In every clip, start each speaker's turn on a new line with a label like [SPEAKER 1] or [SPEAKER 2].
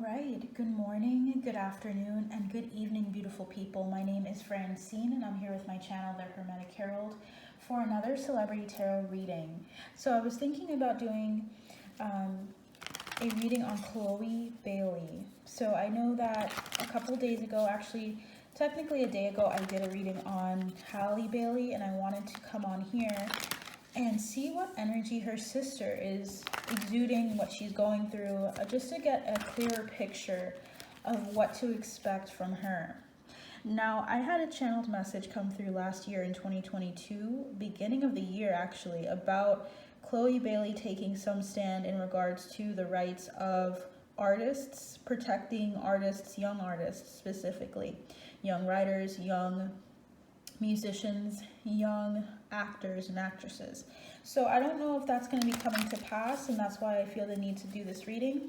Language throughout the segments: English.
[SPEAKER 1] right, good morning, good afternoon, and good evening, beautiful people. My name is Francine, and I'm here with my channel, The Hermetic Herald, for another celebrity tarot reading. So I was thinking about doing a reading on Chloe Bailey. So I know that a couple days ago, actually, technically a day ago, I did a reading on Halle Bailey, and I wanted to come on here and see what energy her sister is exuding, what she's going through, just to get a clearer picture of what to expect from her. Now, I had a channeled message come through last year in 2022, beginning of the year actually, about Chloe Bailey taking some stand in regards to the rights of artists, protecting artists, young artists specifically, young writers, young musicians, young actors and actresses. So I don't know if that's going to be coming to pass, and that's why I feel the need to do this reading.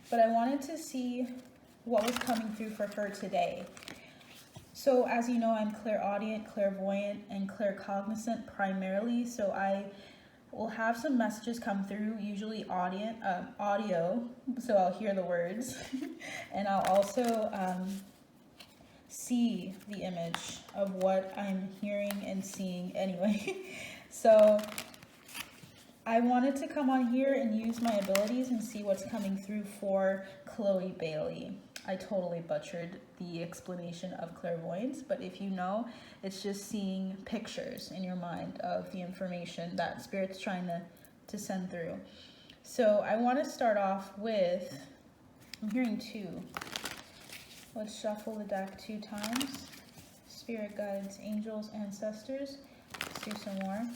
[SPEAKER 1] But I wanted to see what was coming through for her today. So as you know, I'm clairaudient, clairvoyant, and claircognizant primarily. So I will have some messages come through, usually audio, so I'll hear the words. And I'll also see the image of what I'm hearing and seeing anyway. So I wanted to come on here and use my abilities and see what's coming through for Chloe Bailey. I totally butchered the explanation of clairvoyance, but if you know, it's just seeing pictures in your mind of the information that Spirit's trying to send through. So I want to start off with, I'm hearing two. Let's shuffle the deck 2 times. Spirit guides, angels, ancestors. Let's do some more.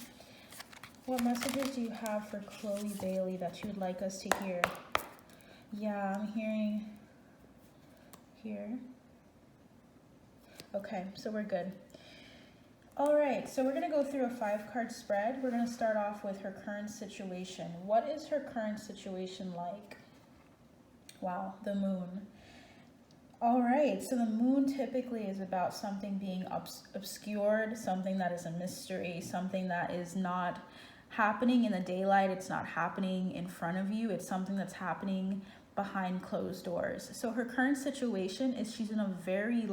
[SPEAKER 1] What messages do you have for Chloe Bailey that you would like us to hear? Yeah, I'm hearing here. Okay, so we're good. All right, so we're going to go through a 5-card spread. We're going to start off with her current situation. What is her current situation like? Wow, the moon. All right, so the moon typically is about something being obscured, something that is a mystery, something that is not happening in the daylight. It's not happening in front of you. It's something that's happening behind closed doors. So her current situation is she's in a very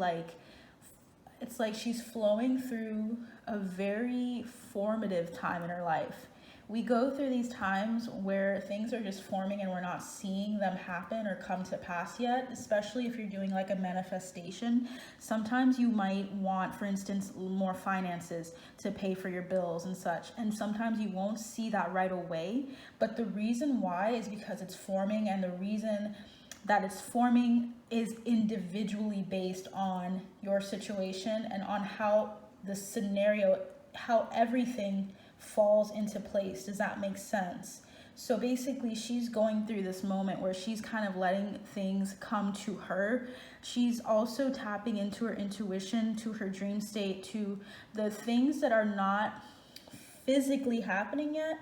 [SPEAKER 1] it's like she's flowing through a very formative time in her life. We go through these times where things are just forming and we're not seeing them happen or come to pass yet, especially if you're doing like a manifestation. Sometimes you might want, for instance, more finances to pay for your bills and such, and sometimes you won't see that right away. But the reason why is because it's forming, and the reason that it's forming is individually based on your situation and on how the scenario, how everything falls into place. Does that make sense? So basically she's going through this moment where she's kind of letting things come to her. She's also tapping into her intuition, to her dream state, to the things that are not physically happening yet.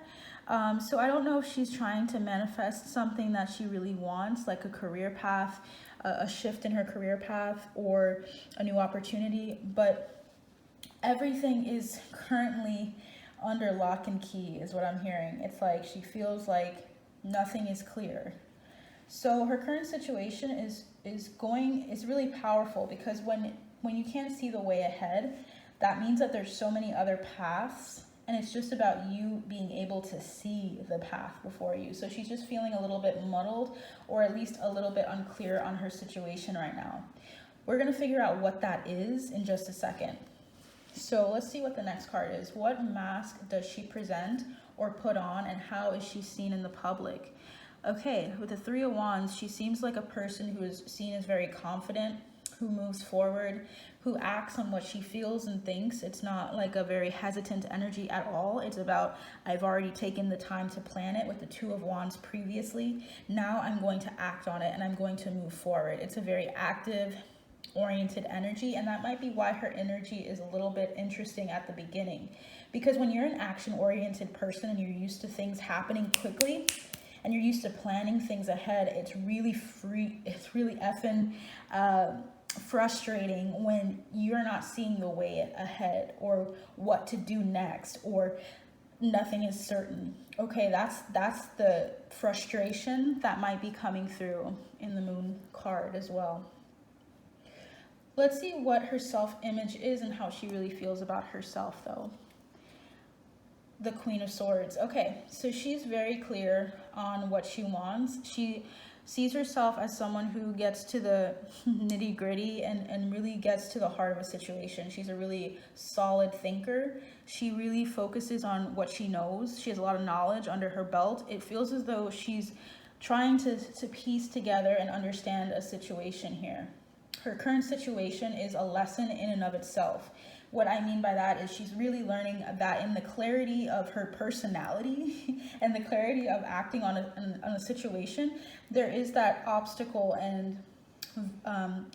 [SPEAKER 1] So I don't know if she's trying to manifest something that she really wants, like a career path, a shift in her career path, or a new opportunity, but everything is currently under lock and key is what I'm hearing. It's like she feels like nothing is clear. So her current situation is really powerful, because when you can't see the way ahead, that means that there's so many other paths, and it's just about you being able to see the path before you. So she's just feeling a little bit muddled, or at least a little bit unclear on her situation right now. We're going to figure out what that is in just a second. So let's see what the next card is. What mask does she present or put on, and how is she seen in the public? Okay, with the 3 of Wands, she seems like a person who is seen as very confident, who moves forward, who acts on what she feels and thinks. It's not like a very hesitant energy at all. It's about, I've already taken the time to plan it with the 2 of Wands previously. Now I'm going to act on it and I'm going to move forward. It's a very active, oriented energy, and that might be why her energy is a little bit interesting at the beginning, because when you're an action-oriented person and you're used to things happening quickly and you're used to planning things ahead, it's really effing frustrating when you're not seeing the way ahead or what to do next, or nothing is certain. Okay, that's the frustration that might be coming through in the Moon card as well. Let's see what her self-image is and how she really feels about herself, though. The Queen of Swords. Okay, so she's very clear on what she wants. She sees herself as someone who gets to the nitty-gritty and really gets to the heart of a situation. She's a really solid thinker. She really focuses on what she knows. She has a lot of knowledge under her belt. It feels as though she's trying to piece together and understand a situation here. Her current situation is a lesson in and of itself. What I mean by that is she's really learning that in the clarity of her personality and the clarity of acting on a situation, there is that obstacle and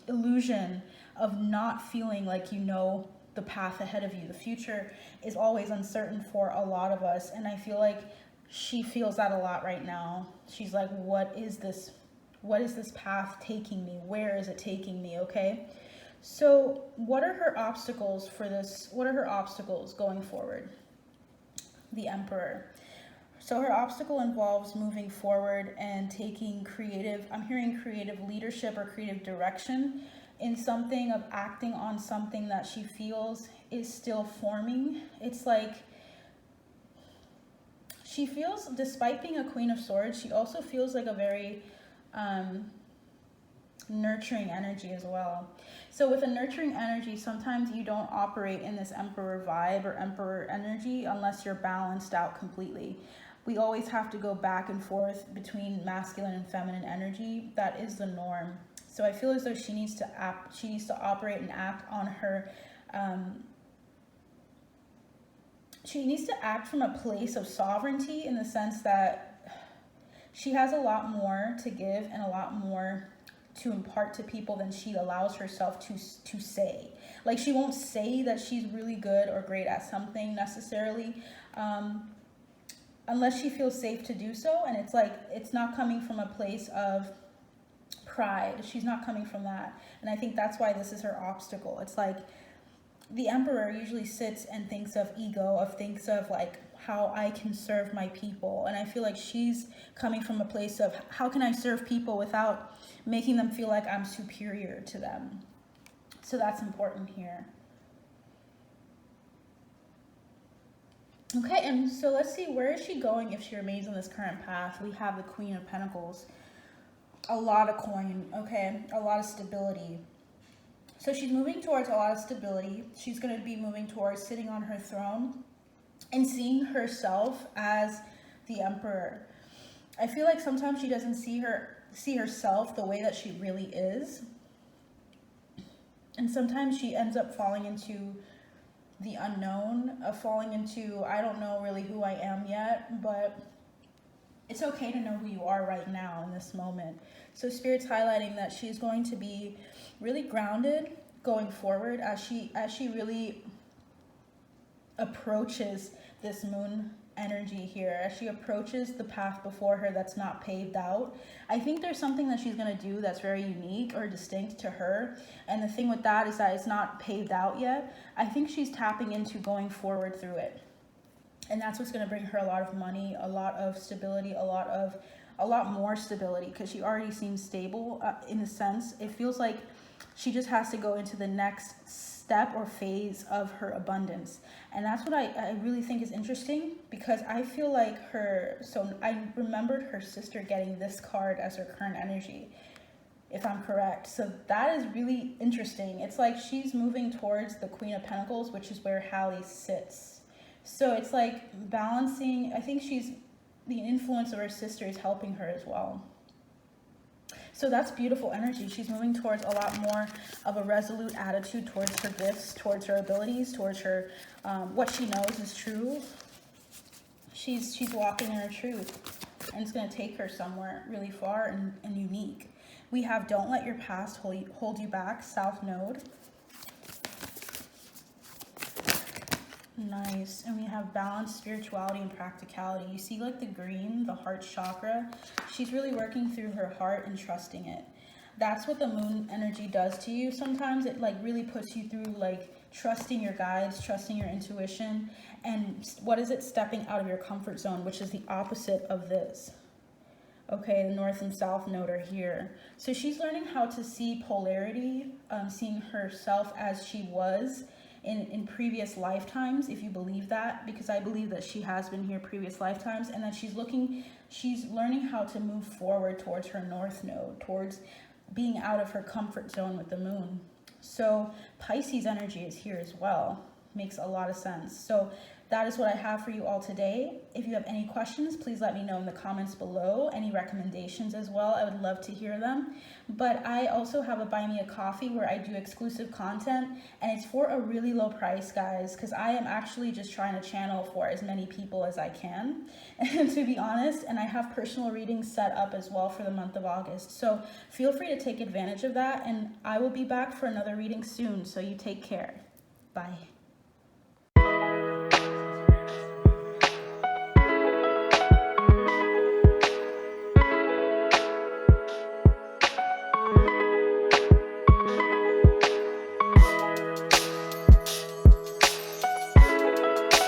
[SPEAKER 1] illusion of not feeling like you know the path ahead of you. The future is always uncertain for a lot of us, and I feel like she feels that a lot right now. She's like, what is this path taking me? Where is it taking me? Okay. So what are her obstacles for this? What are her obstacles going forward? The Emperor. So her obstacle involves moving forward and taking creative, I'm hearing creative leadership or creative direction in something, of acting on something that she feels is still forming. It's like she feels, despite being a Queen of Swords, she also feels like a very nurturing energy as well. So with a nurturing energy, sometimes you don't operate in this Emperor vibe or Emperor energy unless you're balanced out completely. We always have to go back and forth between masculine and feminine energy. That is the norm. So I feel as though she needs to operate and act on her. She needs to act from a place of sovereignty, in the sense that she has a lot more to give and a lot more to impart to people than she allows herself to say. Like, she won't say that she's really good or great at something necessarily, unless she feels safe to do so. And it's like, it's not coming from a place of pride. She's not coming from that. And I think that's why this is her obstacle. It's like, the Emperor usually sits and thinks of ego, thinks of like how I can serve my people. And I feel like she's coming from a place of, how can I serve people without making them feel like I'm superior to them? So that's important here. Okay, and so let's see, where is she going if she remains on this current path? We have the Queen of Pentacles. A lot of coin, okay? A lot of stability. So she's moving towards a lot of stability. She's going to be moving towards sitting on her throne and seeing herself as the Emperor. I feel like sometimes she doesn't see herself the way that she really is. And sometimes she ends up falling into the unknown, falling into, I don't know really who I am yet, but it's okay to know who you are right now in this moment. So Spirit's highlighting that she's going to be really grounded going forward as she really approaches this Moon energy here, as she approaches the path before her that's not paved out. I think there's something that she's going to do that's very unique or distinct to her, and the thing with that is that it's not paved out yet. I think she's tapping into going forward through it, and that's what's going to bring her a lot of money, a lot of stability, a lot more stability, because she already seems stable in a sense. It feels like she just has to go into the next step or phase of her abundance. And that's what I really think is interesting, because I feel like so I remembered her sister getting this card as her current energy, if I'm correct. So that is really interesting. It's like she's moving towards the Queen of Pentacles, which is where Hallie sits. So it's like balancing. I think the influence of her sister is helping her as well. So that's beautiful energy. She's moving towards a lot more of a resolute attitude towards her gifts, towards her abilities, towards her, what she knows is true. She's walking in her truth, and it's going to take her somewhere really far and unique. We have Don't Let Your Past Hold You Back, South Node. Nice. And we have balance, spirituality, and practicality. You see like the green, the heart chakra. She's really working through her heart and trusting it. That's what the Moon energy does to you. Sometimes it like really puts you through like trusting your guides, trusting your intuition. And what is it? Stepping out of your comfort zone, which is the opposite of this. Okay, the north and south node are here. So she's learning how to see polarity, seeing herself as she was in previous lifetimes, if you believe that, because I believe that she has been here previous lifetimes, and that she's learning how to move forward towards her north node, towards being out of her comfort zone with the moon. So Pisces energy is here as well. Makes a lot of sense. So that is what I have for you all today. If you have any questions, please let me know in the comments below. Any recommendations as well, I would love to hear them. But I also have a Buy Me a Coffee where I do exclusive content, and it's for a really low price, guys, because I am actually just trying to channel for as many people as I can, and to be honest, and I have personal readings set up as well for the month of August. So feel free to take advantage of that, and I will be back for another reading soon, so you take care. Bye.